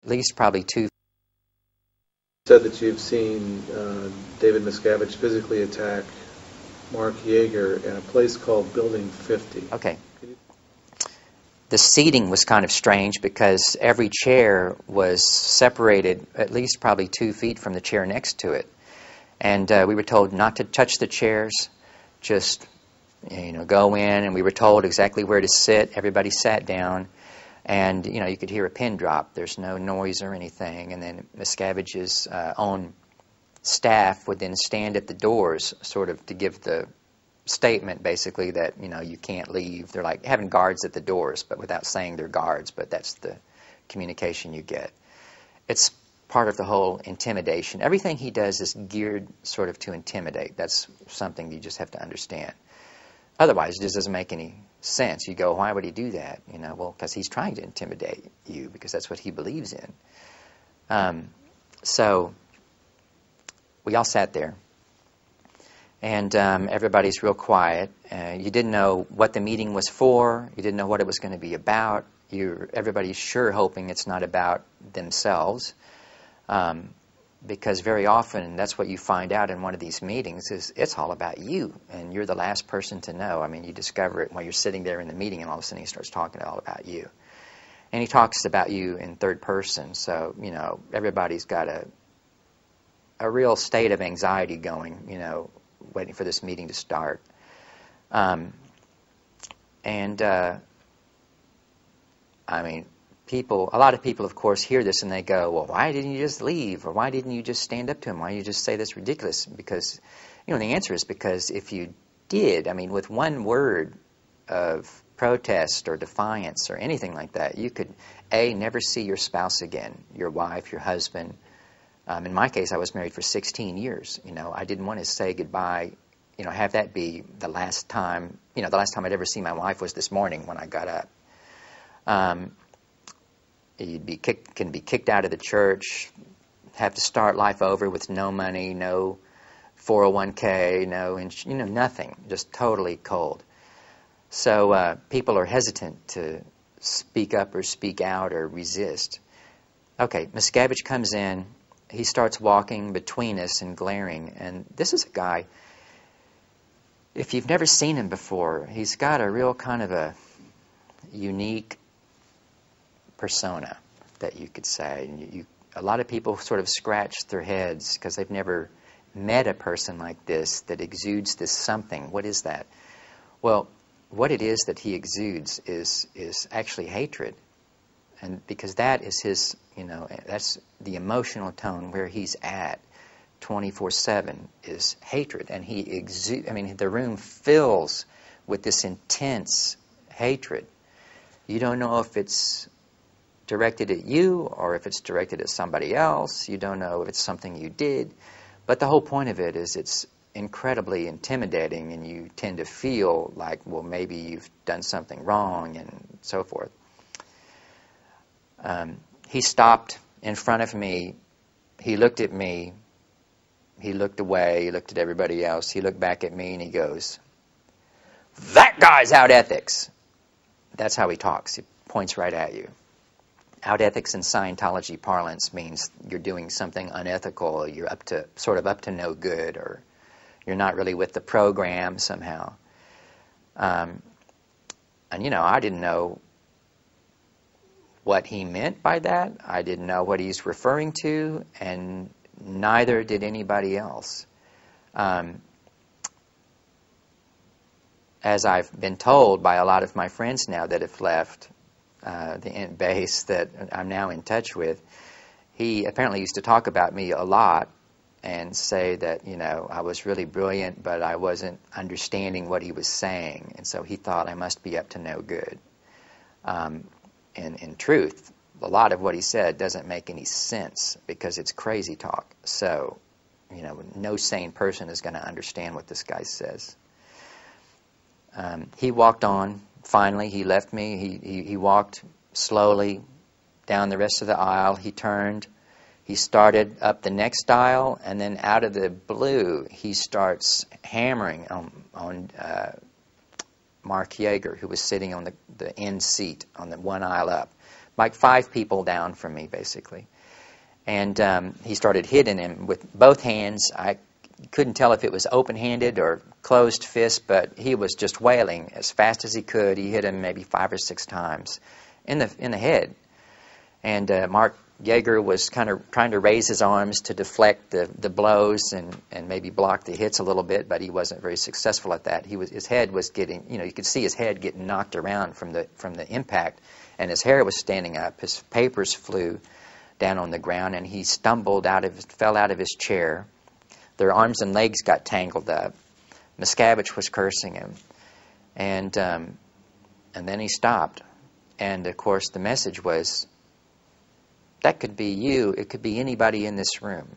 at least probably 2. Said that you've seen David Miscavige physically attack Mark Yeager in a place called Building 50. Okay. The seating was kind of strange because every chair was separated at least probably 2 feet from the chair next to it. And we were told not to touch the chairs, just go in, and we were told exactly where to sit. Everybody sat down, and you could hear a pin drop. There's no noise or anything. And then Miscavige's own staff would then stand at the doors, sort of to give the statement, basically, that you can't leave. They're like having guards at the doors, but without saying they're guards. But that's the communication you get. It's part of the whole intimidation. Everything he does is geared sort of to intimidate. That's something you just have to understand. Otherwise, it just doesn't make any sense. You go, why would he do that? Well, because he's trying to intimidate you, because that's what he believes in. So we all sat there, and everybody's real quiet. You didn't know what the meeting was for. You didn't know what it was going to be about. Everybody's sure hoping it's not about themselves, because very often that's what you find out in one of these meetings is it's all about you, and you're the last person to know. I mean, you discover it while you're sitting there in the meeting, and all of a sudden he starts talking all about you. And he talks about you in third person, so, everybody's got a real state of anxiety going, waiting for this meeting to start. I mean, a lot of people, of course, hear this and they go, well, why didn't you just leave? Or why didn't you just stand up to him? Why didn't you just say this ridiculous? Because, the answer is because if you did, I mean, with one word of protest or defiance or anything like that, you could, A, never see your spouse again, your wife, your husband. In my case, I was married for 16 years. I didn't want to say goodbye, have that be the last time. The last time I'd ever see my wife was this morning when I got up. You'd can be kicked out of the church, have to start life over with no money, no 401k, nothing, just totally cold. So people are hesitant to speak up or speak out or resist. Okay, Miscavige comes in. He starts walking between us and glaring. And this is a guy, if you've never seen him before, he's got a real kind of a unique persona, that you could say. And a lot of people sort of scratch their heads because they've never met a person like this that exudes this something. What is that? Well, what it is that he exudes is actually hatred. And because that is his, that's the emotional tone where he's at 24/7 is hatred. And he the room fills with this intense hatred. You don't know if it's directed at you or if it's directed at somebody else. You don't know if it's something you did. But the whole point of it is it's incredibly intimidating, and you tend to feel like, well, maybe you've done something wrong and so forth. He stopped in front of me. He looked at me. He looked away. He looked at everybody else. He looked back at me and he goes, "That guy's out ethics." That's how he talks. He points right at you. Out ethics in Scientology parlance means you're doing something unethical. You're up to no good, or you're not really with the program somehow. And I didn't know what he meant by that. I didn't know what he's referring to, and neither did anybody else. As I've been told by a lot of my friends now that have left the base that I'm now in touch with, he apparently used to talk about me a lot and say that, I was really brilliant, but I wasn't understanding what he was saying, and so he thought I must be up to no good. In truth, a lot of what he said doesn't make any sense because it's crazy talk. So, no sane person is going to understand what this guy says. He walked on. Finally, he left me. He walked slowly down the rest of the aisle. He turned. He started up the next aisle, and then out of the blue, he starts hammering on Mark Yeager, who was sitting on the end seat on the one aisle up. like 5 people down from me, basically. And he started hitting him with both hands. I couldn't tell if it was open-handed or closed fist, but he was just wailing as fast as he could. He hit him maybe 5 or 6 times in the head. And Mark Yeager was kind of trying to raise his arms to deflect the blows and maybe block the hits a little bit, but he wasn't very successful at that. His head was getting, you could see his head getting knocked around from the impact, and his hair was standing up. His papers flew down on the ground, and he fell out of his chair. Their arms and legs got tangled up. Miscavige was cursing him, and then he stopped. And of course, the message was, that could be you. It could be anybody in this room.